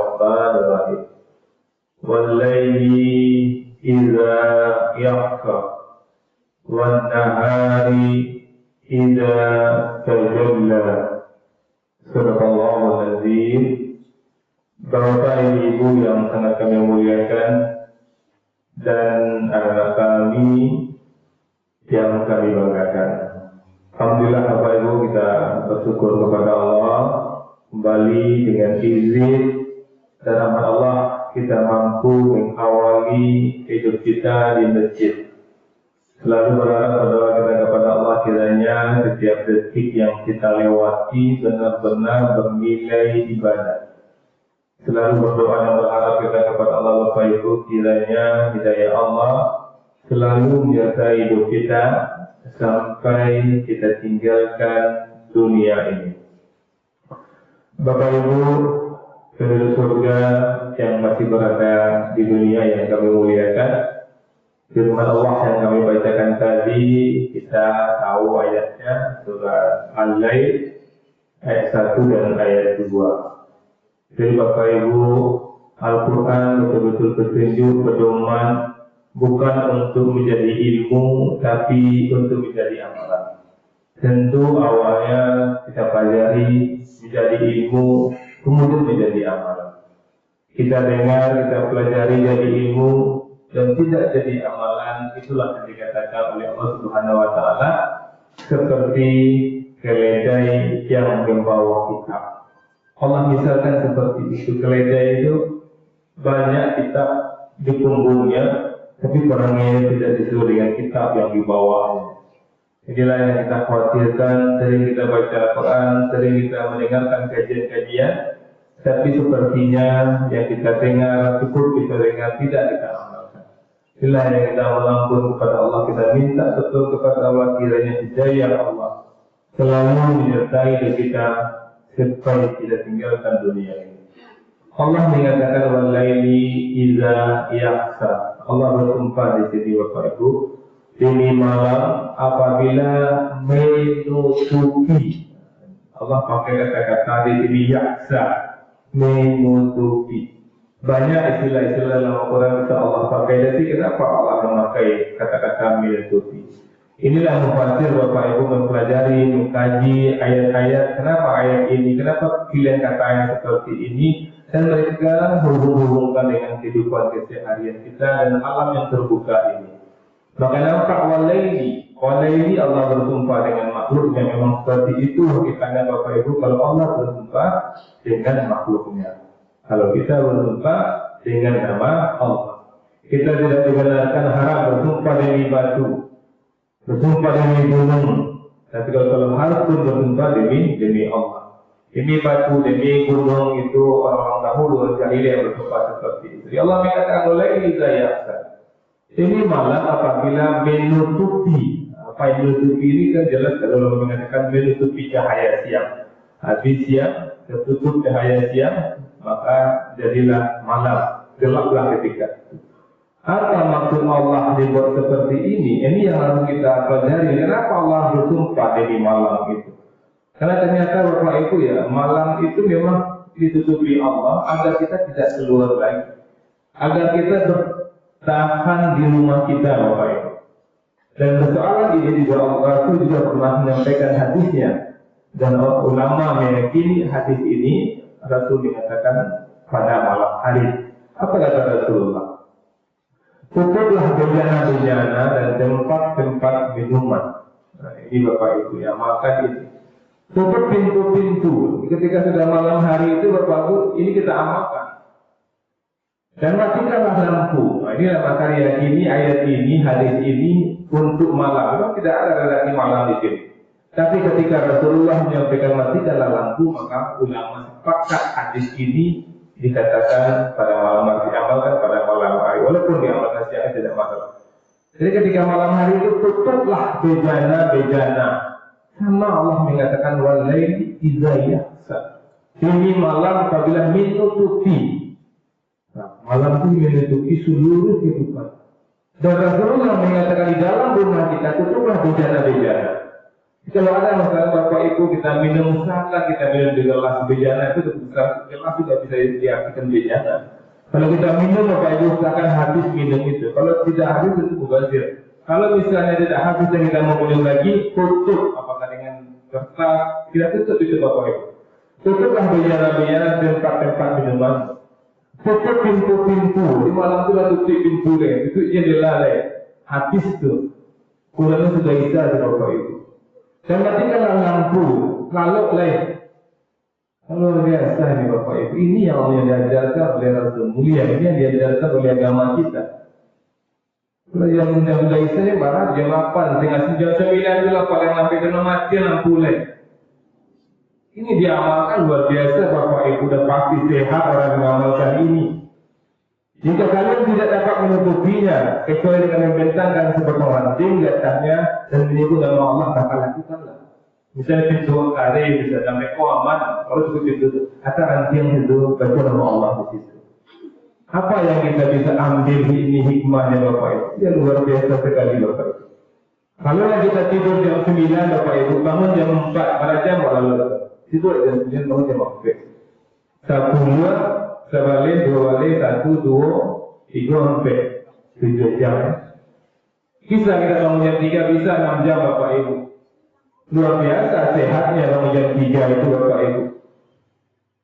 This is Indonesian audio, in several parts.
Bismillahirrahmanirrahim. Wal-laili idza yaghsha wan-nahari idza tajalla. Sadaqallahul azim. Bapak Ibu yang sangat kami muliakan dan anak-anak kami yang kami banggakan. Alhamdulillah Bapak Ibu, kita bersyukur kepada Allah kembali dengan izin dan rahmat Allah kita mampu mengawali hidup kita di masjid. Selalu berharap berdoa kita kepada Allah kiranya setiap detik yang kita lewati benar-benar bernilai ibadah. Selalu berdoa dan berharap kita kepada Allah Bapak Ibu kiranya hidayah Allah selalu menyertai hidup kita sampai kita tinggalkan dunia ini. Bapak Ibu penduduk surga yang masih berada di dunia yang kami muliakan, firman Allah yang kami bacakan tadi kita tahu ayatnya surah Al-Lail ayat 1 dan ayat 2. Jadi Bapak Ibu, Al-Quran betul-betul petunjuk, pedoman, bukan untuk menjadi ilmu, tapi untuk menjadi amalan. Tentu awalnya kita pelajari menjadi ilmu, kemudian menjadi amalan. Kita dengar, kita pelajari jadi ilmu, dan tidak jadi amalan, itulah yang dikatakan oleh Allah Subhanahu Wa Taala seperti keledai yang membawa kitab. Allah misalkan seperti itu, keledai itu banyak kitab di punggungnya, tapi orangnya tidak sesuai dengan kitab yang dibawanya. Inilah yang kita khawatirkan, sering kita baca Al-Quran, sering kita mendengarkan kajian-kajian, tapi sepertinya yang kita dengar, cukup kita dengar, tidak kita amalkan. Inilah yang kita mengampun kepada Allah, kita minta betul kepada Allah, kiranya hidayah Allah selalu menyertai kita supaya tidak tinggalkan dunia ini. Allah mengatakan wal-laili idza yaghsha. Allah bersumpah di sini Bapak Ibu, demi malam apabila menutupi. Allah pakai kata-kata di sini yaghsha, menutupi. Banyak istilah-istilah dalam Al-Quran bisa Allah pakai. Jadi kenapa Allah memakai kata-kata menutupi? Inilah mufasir Bapak Ibu mempelajari, mengkaji ayat-ayat. Kenapa ayat ini? Kenapa pilihan kata yang seperti ini? Dan mereka hubung-hubungkan dengan kehidupan keseharian kita dan alam yang terbuka ini. Maka nampak walaili Allah bersumpah dengan makhluk yang memang seperti itu hakikatnya Bapak Ibu. Kalau Allah bersumpah dengan makhluknya, kalau kita bersumpah dengan nama Allah, kita tidak dibenarkan haram bersumpah demi batu, bersumpah demi gunung. Tapi kalau harus pun bersumpah demi Allah. Demi batu, demi gunung, itu orang-orang dahulu jahiliyah yang bersumpah seperti itu. Ya Allah mengatakan walaili idza yaghsha. Ini malam apabila menutupi. Apa yang menutupi ini kan jelas kalau mengatakan menutupi cahaya siang. Habis siang, tertutup cahaya siang, maka jadilah malam, gelaplah ketika itu. Apa maksud Allah dibuat seperti ini? Ini yang harus kita pelajari. Kenapa Allah bersumpah di malam itu? Karena ternyata Bapak Ibu ya, malam itu memang ditutupi Allah agar kita tidak keluar lagi, agar kita bertahan di rumah kita Bapak Ibu. Dan persoalan ini juga Rasul juga pernah menyampaikan hadisnya, dan ulama meyakini hadis ini Rasul mengatakan pada malam hari. Apa kata Rasulullah? Tutuplah bejana-bejana dan tempat-tempat minuman. Nah, ini Bapak Ibu ya, makan itu. Tutup pintu-pintu. Ketika sudah malam hari itu Bapak Ibu, ini kita amalkan. Dan matikanlah lampu. Nah, inilah maka yakini ayat ini, hadis ini untuk malam. Memang tidak ada redaksi malam di sini. Tapi ketika Rasulullah menyampaikan matikanlah lampu, maka ulama sepakat hadis ini dikatakan pada malam hari, diamalkan pada malam hari. Walaupun diamalkan siang tidak masalah. Jadi ketika malam hari itu tutuplah bejana-bejana. Sama Allah mengatakan walaili idza yaghsha. Demi malam apabila menutupi. Nah, malam itu menutupi seluruh kehidupan. Dan Rasulullah mengatakan di dalam rumah kita tutuplah bejana-bejana. Kalau ada masalah Bapak Ibu kita minum misalkan kita minum di gelas bejana itu gelas juga bisa diartikan bejana. Kalau kita minum Bapak Ibu usahakan habis minum itu. Kalau tidak habis itu mubazir. Kalau misalnya tidak habis dan kita mau minum lagi, tutup apakah dengan kertas, kita tutup itu Bapak Ibu. Tutuplah bejana-bejana tempat-tempat minuman. Tutup pintu-pintu. Di malam itu lah tutup pintu deh. Itu jendela deh. Habis tuh. Kurangnya sudah isa Bapak Ibu. Dan matikanlah lampu, lalu luar biasa ini Bapak Ibu. Ini yang Allah diajarkan oleh Rasul Mulia. Ini yang diajarkan oleh agama kita. Kalau yang sudah isya barat jam 8, setengah jam 9 itulah paling lampu dan mati lampu leh. Ini diamalkan luar biasa Bapak Ibu, dan pasti sehat orang mengamalkan ini. Jika kalian tidak dapat menutupinya kecuali dengan membentangkan sebuah ranting di atasnya dan menyebut nama Allah, maka lakukanlah. Misalnya pintu kare bisa sampai aman, kalau cukup pintu atau ranting itu baca nama Allah di situ. Apa yang kita bisa ambil ini hikmahnya Bapak Ibu? Ya luar biasa sekali Bapak Ibu. Kalau kita tidur jam 9 Bapak Ibu, bangun jam 4 pada jam lalu tidur jam 9 bangun jam 4. Sabunnya sebalik 2 kali 1, 2, 3 sampai 7 jam. Bisa kita bangun jam 3, bisa 6 jam Bapak Ibu. Luar biasa sehatnya bangun jam 3 itu Bapak Ibu.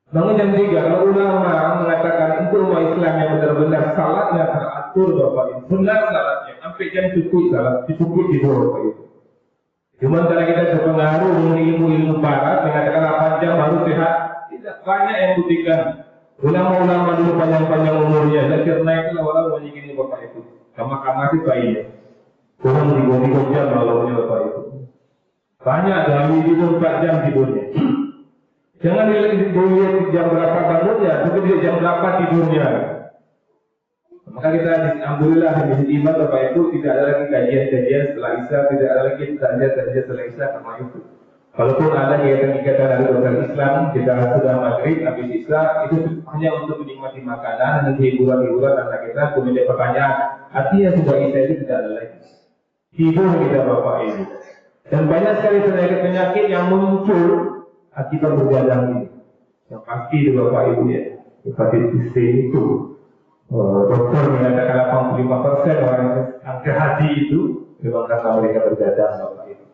Bangun jam 3, kalau ulama mengatakan itu umat Islam yang benar-benar salatnya teratur Bapak Ibu. Benar salatnya, sampai jam cukup salat, cukup tidur Bapak Ibu. Cuma karena kita terpengaruh dengan ilmu-ilmu barat, mengatakan 8 jam baru sehat. Tidak banyak yang buktikan. Ulama-ulama dulu panjang-panjang umurnya, dan karena itulah orang banyak ini Bapak Ibu. Sama sih baiknya. Kurang 3 jam malamnya Bapak Ibu. Banyak dari tidur 4 jam tidurnya. Jangan dilihat jam berapa bangunnya, tapi dia jam berapa tidurnya. Maka kita alhamdulillah di iman Bapak Ibu tidak ada lagi kajian-kajian setelah Isya, tidak ada lagi kajian-kajian setelah Isya karena itu. Kalaupun ada kegiatan-kegiatan dari dokter Islam, kita sudah maghrib, habis Isya, itu hanya untuk menikmati makanan dan hiburan-hiburan anak kita, kemudian pertanyaan. Artinya sudah Isya itu tidak ada lagi. Tidur kita Bapak Ibu. Dan banyak sekali penyakit-penyakit yang muncul akibat bergadang ini. Yang pasti di Bapak Ibu ya, hepatitis C itu. Dokter mengatakan 85% orang yang kanker hati itu memang karena mereka bergadang Bapak Ibu.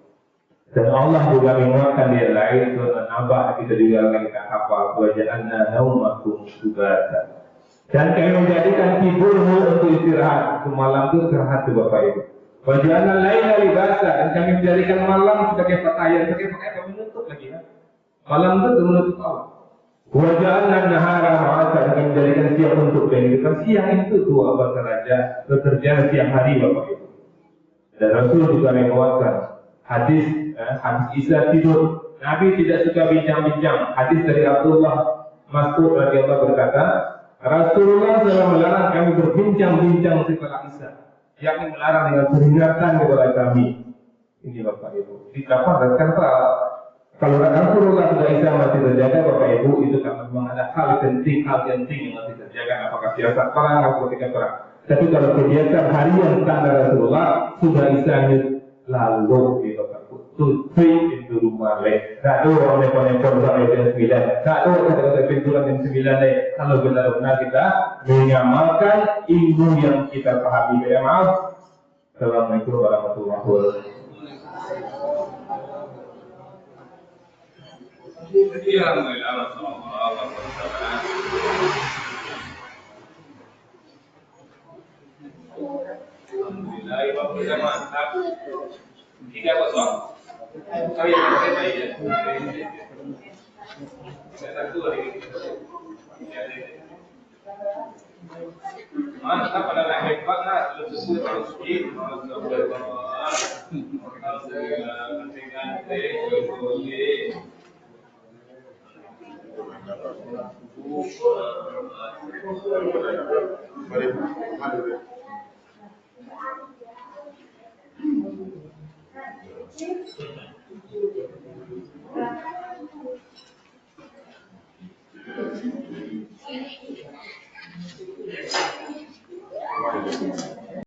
Dan Allah juga menguatkan di lain surat An-Naba, kita juga akan kita hafal waja'alna naumakum subata. Dan kami menjadikan tidurmu untuk istirahat. Malam itu istirahat tuh Bapak Ibu. Waja'alna laila libasa, dan kami menjadikan malam sebagai pakaian kami menutup lagi ya. Malam itu menutup Allah. Waja'alna nahara ma'asa, dan kami menjadikan siang untuk kehidupan. Siang itu tuh abad raja bekerja siang hari Bapak Ibu. Dan Rasul juga menguatkan hadis Isya tidur. Nabi tidak suka bincang-bincang. Hadis dari Abdullah Mas'ud radhiyallahu berkata, Rasulullah telah melarang kami berbincang-bincang setelah Isya, yakni melarang dengan peringatan kepada kami. Ini Bapak Ibu. Dikabarkan kalau Rasulullah sudah Isya masih terjaga Bapak Ibu, itu karena memang ada hal penting yang masih terjaga. Apakah siasat perang atau ketika perang. Tapi kalau kegiatan harian standar Rasulullah sudah Isyanya lalu di Bapak Ibu. Tutup pintu rumah leh. Tak ada orang nepon-nepon sampai jam 9. Tak ada kata-kata pintu jam 9 leh. Kalau benar-benar kita mengamalkan ilmu yang kita pahami. Maaf. Assalamualaikum warahmatullahi wabarakatuh. Ya Alhamdulillah, Alhamdulillah, mantap. 3-0. Oh iya, baik ya. Mantap, pada hebat lah. Terus